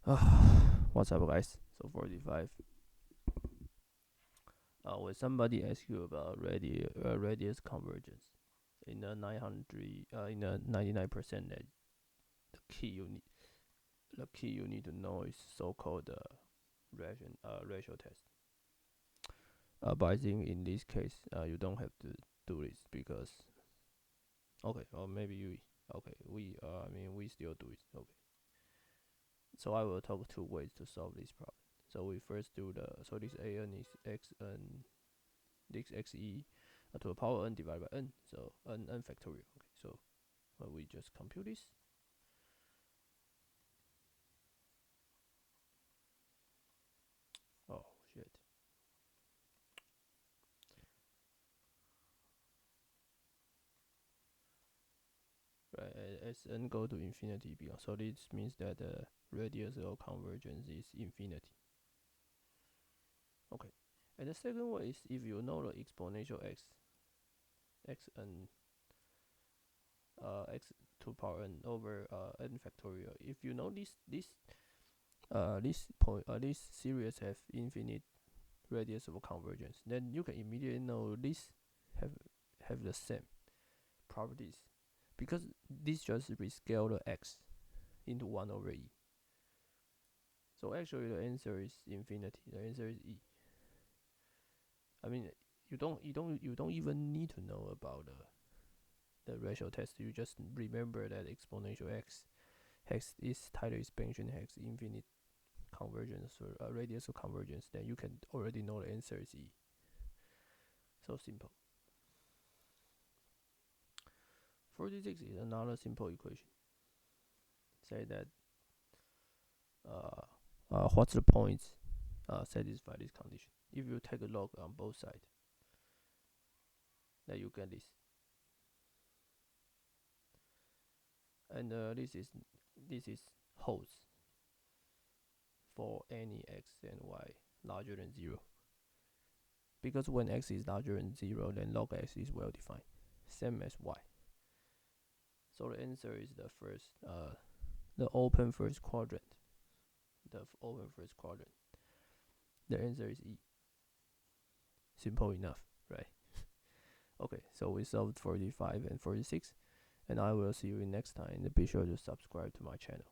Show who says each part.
Speaker 1: What's up, guys? So 45. When somebody asks you about radius convergence in a 900, in a 99%, that the key you need the key you need to know is so-called ratio test. But I think in this case, you don't have to do this because okay, or maybe you okay we still do it. Okay, so I will talk two ways to solve this problem. So we first do this an is x and this xe to the power n divided by n, so n factorial. Okay, so we just compute this. Oh shit! Right, as n go to infinity beyond, so this means that the radius of convergence is infinity. Okay, and the second way is if you know the exponential x and x to power n over n factorial. If you know this series have infinite radius of convergence, then you can immediately know this have have the same properties because this just rescale the x into 1 over e. So actually the answer is infinity. The answer is e. I mean, you don't even need to know about the ratio test. You just remember that exponential x has is title expansion has infinite convergence or radius of convergence. Then you can already know the answer is e. So simple. 46 is another simple equation. Say that what's the points satisfy this condition? If you take a log on both sides, then you get this. And this is holds for any x and y larger than 0. Because when x is larger than 0, then log x is well defined, same as y. So the answer is the open first quadrant. The open first quadrant. The answer is E. Simple enough, right? Okay, so we solved 45 and 46, and I will see you next time. And be sure to subscribe to my channel.